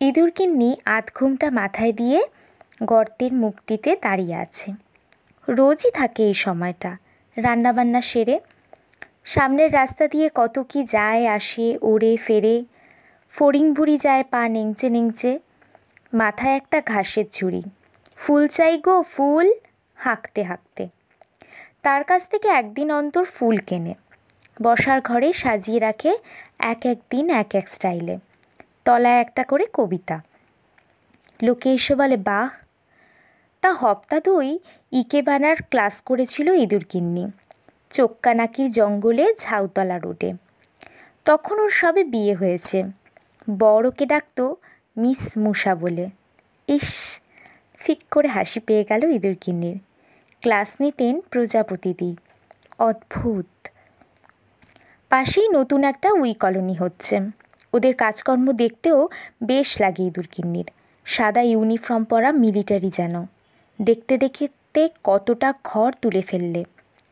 ইঁদুরগিন্নি আধঘুমটা মাথায় দিয়ে গর্তের মুখটিতে দাঁড়িয়ে আছে। রোজই থাকে এই সময়টা, রান্নাবান্না সেরে। সামনের রাস্তা দিয়ে কত কি যায় আসে, ওড়ে ফেরে। ফড়িং বুড়ি যায় পা নেংচে নেংচে, মাথায় একটা ঘাসের ঝুড়ি। ফুল চাই গো ফুল, হাঁকতে হাঁকতে। তার কাছ থেকে একদিন অন্তর ফুল কেনে, বসার ঘরে সাজিয়ে রাখে এক এক দিন এক এক স্টাইলে, তলায় একটা করে কবিতা। লোকে এসে বলে বাহ। তা হপ্তা দুই ইকেবানার ক্লাস করেছিল ইঁদুরগিন্নি, চোক্কানাকির জঙ্গলে ঝাউতলা রোডে। তখন ওর সবে বিয়ে হয়েছে। বড়কে ডাকতো মিস মুসা বলে। ইস, ফিক করে হাসি পেয়ে গেল ইঁদুরগিন্নির। ক্লাস নিতেন প্রজাপতিদি। অদ্ভুত। পাশেই নতুন একটা উই কলোনি হচ্ছে। ওদের কাজকর্ম দেখতেও বেশ লাগে ইঁদুরগিন্নির। সাদা ইউনিফর্ম পরা মিলিটারি যেন। দেখতে দেখতে কতটা ঘর তুলে ফেললে।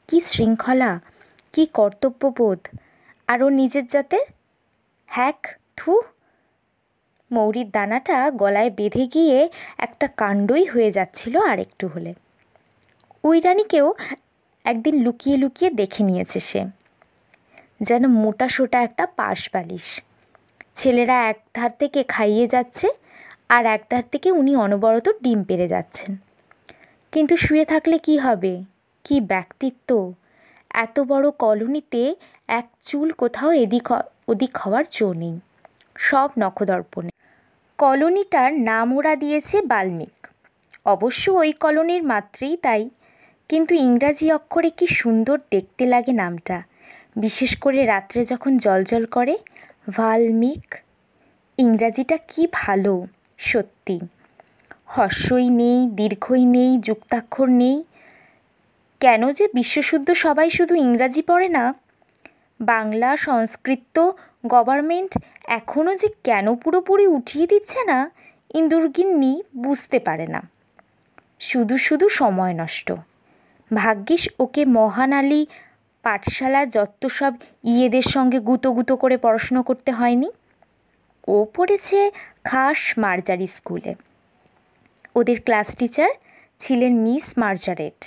কি শৃঙ্খলা, কি কর্তব্যবোধ। আর ও নিজের জাতের হ্যাক, থু। মৌরির দানাটা গলায় বেঁধে গিয়ে একটা কাণ্ডই হয়ে যাচ্ছিল আর একটু হলে। উইরানিকেও একদিন লুকিয়ে লুকিয়ে দেখে নিয়েছে সে, যেন মোটা সোটা একটা পাশ বালিশ। ছেলেরা এক ধার থেকে খাইয়ে যাচ্ছে, আর এক ধার থেকে উনি অনবরত ডিম পেড়ে যাচ্ছেন। কিন্তু শুয়ে থাকলে কি হবে? কি ব্যক্তিত্ব! এত বড় কলোনিতে এক চুল কোথাও এদিক ওদিক হওয়ার জো নেই, সব নখদর্পণে। কলোনিটার নাম ওরা দিয়েছে বাল্মিক। অবশ্য ওই কলোনির মাত্রেই তাই, কিন্তু ইংরাজি অক্ষরে কি সুন্দর দেখতে লাগে নামটা, বিশেষ করে রাত্রে যখন জলজল করে। ভাল্মিক। ইংরাজিটা কি ভালো সত্যি। হর্ষই নেই, দীর্ঘই নেই, যুক্তাক্ষর নেই। কেন যে বিশ্বশুদ্ধ সবাই শুধু ইংরাজি পড়ে না? বাংলা, সংস্কৃত, গভর্নমেন্ট এখনও যে কেন পুরোপুরি উঠিয়ে দিচ্ছে না, ইঁদুরগিন্নি বুঝতে পারে না। শুধু শুধু সময় নষ্ট। ভাগ্যিস ওকে মহান আলী পাঠশালা যত সব ইয়েদের সঙ্গে গুঁতো গুঁতো করে পড়াশুনো করতে হয়নি। ও পড়েছে খাস মার্জারি স্কুলে। ওদের ক্লাস টিচার ছিলেন মিস মার্জারেট।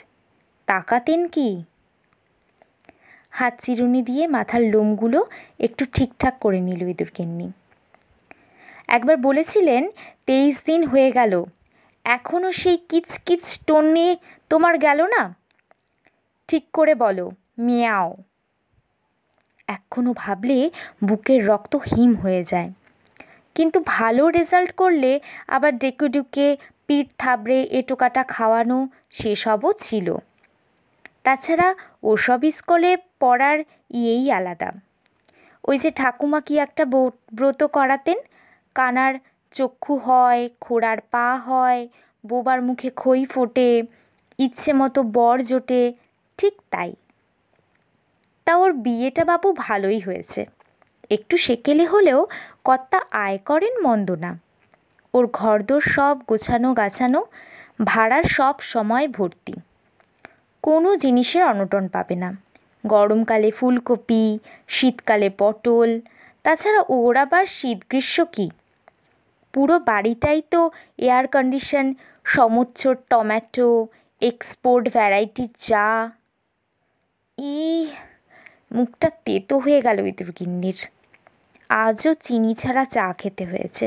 তাকাতেন কি! হাত চিরুনি দিয়ে মাথার লোমগুলো একটু ঠিকঠাক করে নিল ইঁদুরগিন্নি। একবার বলেছিলেন 23 দিন হয়ে গেল, এখনও সেই কিচ কিচ টোনে তোমার গেল না? ঠিক করে বলো, মিয়াও। এখনও ভাবলে বুকের রক্ত হিম হয়ে যায়। কিন্তু ভালো রেজাল্ট করলে আবার ডেকে ডুকে পিঠ থাবড়ে এটোকাটা খাওয়ানো, সেসবও ছিল। তাছাড়া ওসব স্কুলে পড়ার ইয়েই আলাদা। ওই যে ঠাকুমা কি একটা ব্রত করাতেন, কানার চক্ষু হয়, খোড়ার পা হয়, বোবার মুখে খই ফোটে, ইচ্ছে মতো বর জোটে, ঠিক তাই। তা ওর বিয়েটা বাবু ভালোই হয়েছে। একটু সেকেলে হলেও কর্তা আয় করেন মন্দ না। ওর ঘরদোর সব গোছানো গাছানো, ভাড়ার সব সময় ভর্তি। কোনো জিনিসের অনটন পাবে না। গরমকালে ফুলকপি, শীতকালে পটল, তাছাড়া ওর আবার শীত গ্রীষ্ম কী, পুরো বাড়িটাই তো এয়ার কন্ডিশন, সমোচ্চর টমেটো, এক্সপোর্ট ভ্যারাইটির চা। মুখটা তেতো হয়ে গেল ইঁদুরগিন্নির। আজও চিনি ছাড়া চা খেতে হয়েছে।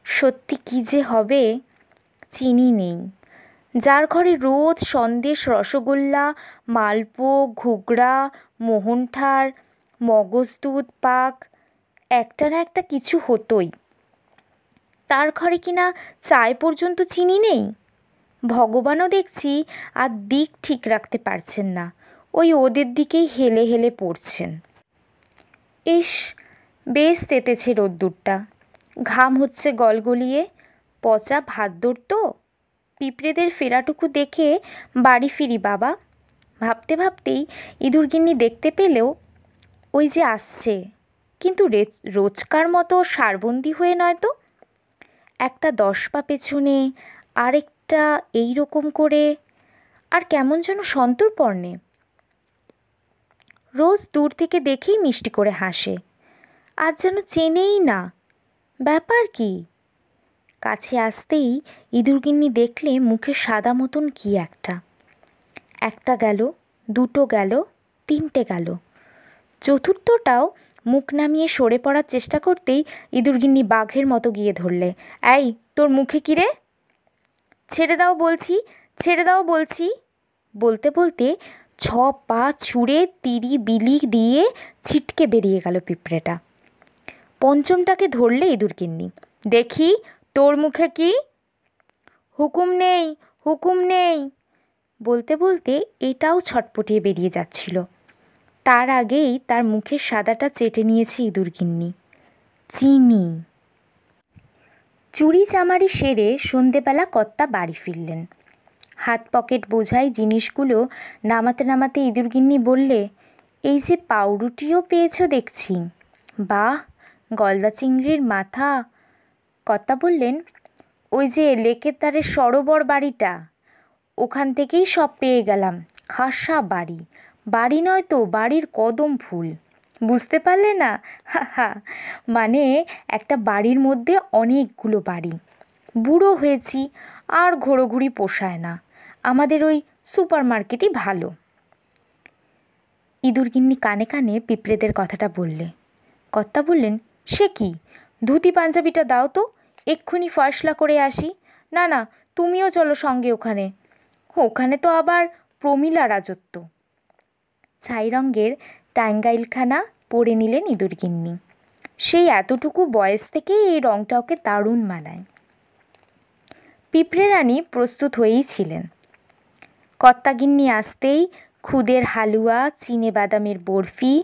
সত্যি কী যে হবে! চিনি নেই। যার ঘরে রোজ সন্দেশ, রসগোল্লা, মালপো, ঘুগড়া, মোহনঠার, মগজ দুধ পাক, একটা না একটা কিছু হতোই, তার ঘরে কিনা চায় পর্যন্ত চিনি নেই। ভগবানও দেখছি আর দিক ঠিক রাখতে পারছেন না, ওই ওদের দিকেই হেলে হেলে পড়ছেন। ইস, বেশ তেতেছে রোদ্দুরটা, ঘাম হচ্ছে গলগলিয়ে। পচা ভাদ্দর তো। পিঁপড়েদের ফেরাটুকু দেখে বাড়ি ফিরি বাবা। ভাবতে ভাবতেই ইঁদুরগিন্নি দেখতে পেলেও ওই যে আসছে, কিন্তু রোজকার মতো সারবন্দি হয়ে নয় তো। একটা 10 পা পেছনে, আরেকটা এই রকম করে, আর কেমন যেন সন্তর্পণে। রোজ দূর থেকে দেখেই মিষ্টি করে হাসে, আজ যেন চেনেই না। ব্যাপার কি? কাছে আসতেই ইঁদুরগিন্নি দেখলে মুখে সাদা মতন কি একটা। একটা গেল, দুটো গেল, তিনটে গেল, চতুর্থটাও মুখ নামিয়ে সরে পড়ার চেষ্টা করতেই ইঁদুরগিন্নি বাঘের মতো গিয়ে ধরলে। এই, তোর মুখে কী রে? ছেড়ে দাও বলছি, ছেড়ে দাও বলছি। বলতে বলতে 6 পা ছুঁড়ে তিরি বিলি দিয়ে ছিটকে বেরিয়ে গেল পিঁপড়েটা। পঞ্চমটাকে ধরলে ইঁদুরগিন্নি। দেখি তোর মুখে কি? হুকুম নেই, হুকুম নেই। বলতে বলতে এটাও ছটপটিয়ে বেরিয়ে যাচ্ছিল। তার আগেই তার মুখের সাদাটা চেটে নিয়েছে ইঁদুরগিন্নি। চিনি। চুরি চামারি সেরে সন্ধেবেলা কর্তা বাড়ি ফিরলেন। হাত পকেট বোঝাই জিনিসগুলো নামাতে নামাতে ইঁদুরগিন্নি বললে, এই যে পাউরুটিও পেয়েছো দেখছি। বাহ, গলদা চিংড়ির মাথা। কর্তা বললেন, ওই যে লেকের ধারে সরোবর বাড়িটা, ওখান থেকেই সব পেয়ে গেলাম। খাসা বাড়ি। বাড়ি নয় তো, বাড়ির কদম ফুল। বুঝতে পারলে না? হা হা, মানে একটা বাড়ির মধ্যে অনেকগুলো বাড়ি। বুড়ো হয়েছি, আর ঘোরোঘুরি পোষায় না। আমাদের ওই সুপার মার্কেটই ভালো। ইঁদুরগিন্নি কানে কানে পিঁপড়েদের কথাটা বললে। কর্তা বললেন, সে কি? ধুতি পাঞ্জাবিটা দাও তো, এক্ষুনি ফয়সলা করে আসি। না না, তুমিও চলো সঙ্গে ওখানে। ওখানে তো আবার প্রমীলা রাজত্ব। ছাই রঙের টাঙ্গাইলখানা পরে নিলেন ইঁদুরগিন্নি। সেই এতটুকু বয়স থেকেই এই রঙটা ওকে দারুণ মানায়। পিঁপড়ে রানী প্রস্তুত হয়েই ছিলেন। কর্তাগিন্নি আসতেই খুদের হালুয়া, চিনে বাদামের বরফি,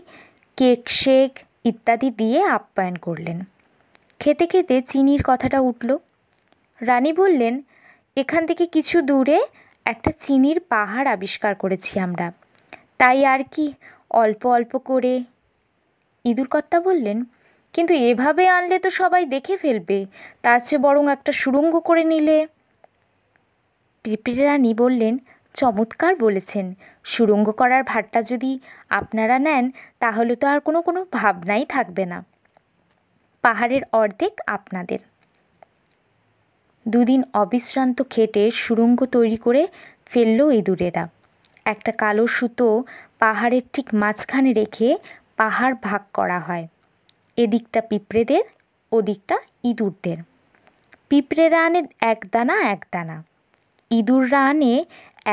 কেক শেক ইত্যাদি দিয়ে আপ্যায়ন করলেন। খেতে খেতে চিনির কথাটা উঠল। রানী বললেন, এখান থেকে কিছু দূরে একটা চিনির পাহাড় আবিষ্কার করেছি আমরা, তাই আর কি অল্প অল্প করে। ইঁদুর কর্তা বললেন, কিন্তু এভাবে আনলে তো সবাই দেখে ফেলবে, তার চেয়ে বরং একটা সুড়ঙ্গ করে নিলে। পিঁপড়ে রানী বললেন, চমৎকার বলেছেন। সুড়ঙ্গ করার ভারটা যদি আপনারা নেন তাহলে তো আর কোনো ভাবনাই থাকবে না। পাহাড়ের অর্ধেক আপনাদের। 2 দিন অবিশ্রান্ত খেটে সুড়ঙ্গ তৈরি করে ফেলল ইঁদুরেরা। একটা কালো সুতো পাহাড়ের ঠিক মাঝখানে রেখে পাহাড় ভাগ করা হয়। এদিকটা পিঁপড়েদের, ওদিকটা ইঁদুরদের। পিঁপড়েরা আনে 1 দানা 1 দানা, ইঁদুররা আনে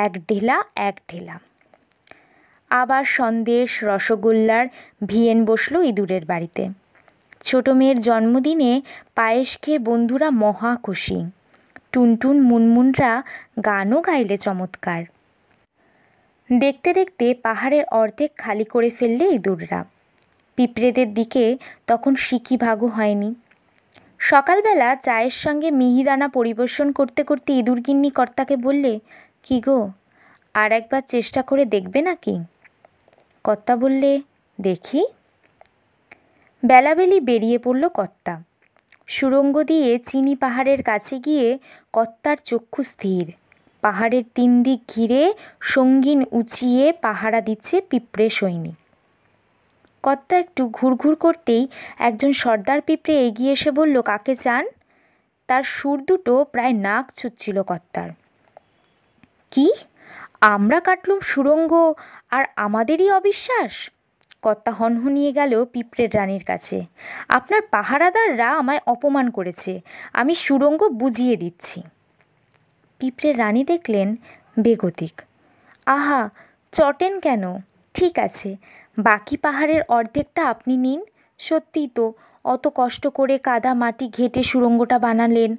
1 ঢেলা 1 ঢেলা। আবার সন্দেশ রসগোল্লার ভিয়েন বসলো ইঁদুরের বাড়িতে। ছোট মেয়ের জন্মদিনে পায়েস খেয়ে বন্ধুরা মহা খুশি। টুনটুন মুনমুনরা গানও গাইলে চমৎকার। দেখতে দেখতে পাহাড়ের অর্ধেক খালি করে ফেললে ইঁদুররা। পিঁপড়েদের দিকে তখন সিকি ভাগও হয়নি। সকালবেলা চায়ের সঙ্গে মিহিদানা পরিবেশন করতে করতে ইঁদুরগিন্নি কর্তাকে বললে, কি গো, আর একবার চেষ্টা করে দেখবে নাকি? কর্তা বললে, দেখি। বেলাবেলি বেরিয়ে পড়ল কর্তা। সুড়ঙ্গ দিয়ে চিনি পাহাড়ের কাছে গিয়ে কর্তার চক্ষু স্থির। পাহাড়ের 3 দিক ঘিরে সঙ্গীন উঁচিয়ে পাহারা দিচ্ছে পিঁপড়ে সৈনিক। কর্তা একটু ঘুরঘুর করতেই একজন সর্দার পিঁপড়ে এগিয়ে এসে বলল, কাকে চান? তার সুর দুটো প্রায় নাক ছুটছিল কর্তার। কি, আমরা কাটলুম সুড়ঙ্গ আর আমাদেরই অবিশ্বাস? কর্তা হনহনিয়ে গেল পিঁপড়ের রানীর কাছে। আপনার পাহারাদাররা আমায় অপমান করেছে, আমি সুড়ঙ্গ বুঝিয়ে দিচ্ছি। পিঁপড়ের রানী দেখলেন বেগতিক। আহা, চটেন কেন? ঠিক আছে, বাকি পাহাড়ের অর্ধেকটা আপনি নিন। সত্যিই তো, অত কষ্ট করে কাদা মাটি ঘেঁটে সুড়ঙ্গটা বানালেন,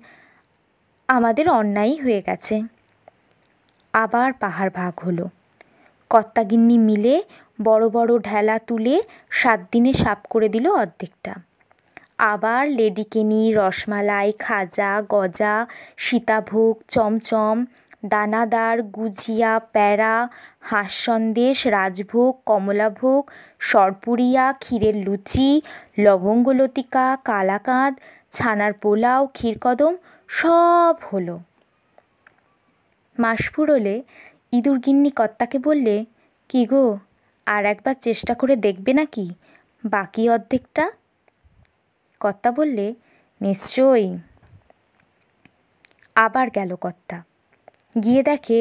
আমাদের অন্যায়ই হয়ে গেছে। আবার পাহাড় ভাগ হলো। কর্তাগিন্নি মিলে বড় বড় ঢেলা তুলে 7 দিনে সাফ করে দিল অর্ধেকটা। আবার লেডিকেনি, রসমালাই, খাজা, গজা, সীতাভোগ, চমচম, দানাদার, গুজিয়া, প্যারা, হাঁস সন্দেশ, রাজভোগ, কমলাভোগ, সরপুরিয়া, ক্ষীরের লুচি, লবঙ্গলতিকা, কালাকাঁদ, ছানার পোলাও, ক্ষীরকদম সব হলো। মাস ফুরোলে ইঁদুরগিন্নি কর্তাকে বললে, কি গো, আর একবার চেষ্টা করে দেখবে নাকি বাকি অর্ধেকটা? কর্তা বললে, নিশ্চয়ই। আবার গেল কর্তা। গিয়ে দেখে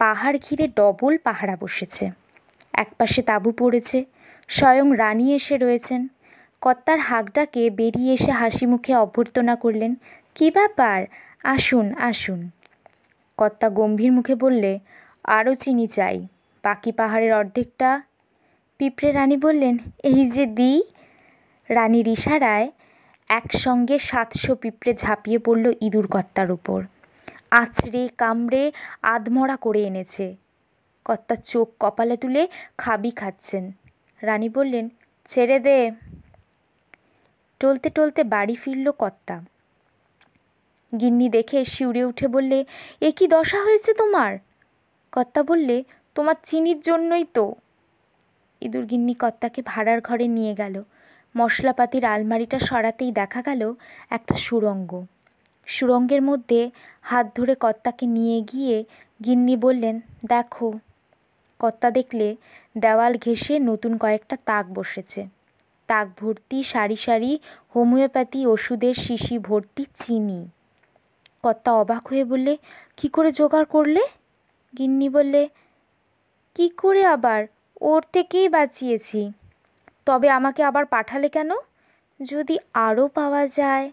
পাহাড় ঘিরে ডবল পাহারা বসেছে। একপাশে তাঁবু পড়েছে, স্বয়ং রানী এসে রয়েছেন। কর্তার হাঁক ডাকে বেরিয়ে এসে হাসি মুখে অভ্যর্থনা করলেন, কী ব্যাপার, আসুন আসুন। কর্তা গম্ভীর মুখে বললে, আরও চিনি চাই, বাকি পাহাড়ের অর্ধেকটা। পিঁপড়ে রানী বললেন, এই যে দিই। রানীর ইশারায় একসঙ্গে 700 পিঁপড়ে ঝাঁপিয়ে পড়ল ইঁদুর কর্তার উপর। আছড়ে কামড়ে আধমরা করে এনেছে। কর্তার চোখ কপালে তুলে খাবি খাচ্ছেন। রানী বললেন, ছেড়ে দে। টলতে টলতে বাড়ি ফিরল কর্তা। গিন্নি দেখে শিউরে উঠে বললে, এ কি দশা হয়েছে তোমার? কর্তা বললে, তোমার চিনির জন্যই তো। ইঁদুর গিন্নি কর্তাকে ভাড়ার ঘরে নিয়ে গেল। মশলাপাতির আলমারিটা সরাতেই দেখা গেল একটা সুড়ঙ্গ। সুড়ঙ্গের মধ্যে হাত ধরে কর্তাকে নিয়ে গিয়ে গিন্নি বললেন, দেখো। কর্তা দেখলে দেওয়াল ঘেঁষে নতুন কয়েকটা তাক বসেছে। তাক ভর্তি সারি সারি হোমিওপ্যাথি ওষুধের শিশি ভর্তি চিনি। কর্তা অবাক হয়ে বললে, কি করে জোগাড় করলে? গিন্নি বললে, কি করে আবার, ওর থেকেই বাঁচিয়েছি। তবে আমাকে আবার পাঠালে কেন? যদি আরও পাওয়া যায়।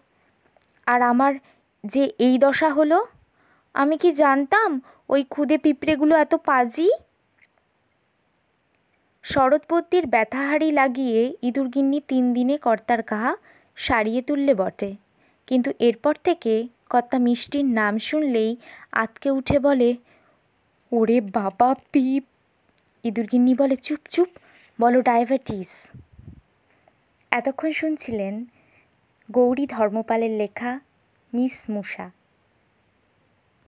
আর আমার যে এই দশা হলো, আমি কি জানতাম ওই ক্ষুদে পিঁপড়েগুলো এত পাজি? শরৎপদ্মীর ব্যথাহারি লাগিয়ে ইঁদুরগিন্নি 3 দিনে কর্তার ঘা সারিয়ে তুললে বটে, কিন্তু এরপর থেকে কর্তা মিষ্টির নাম শুনলেই আঁতকে উঠে বলে, ওরে বাবা পিপ। ইঁদুরগিন্নি বলে, চুপ চুপ, বলো ডায়াবেটিস। এতক্ষণ শুনছিলেন গৌরী ধর্মপালের লেখা মিস মুষা।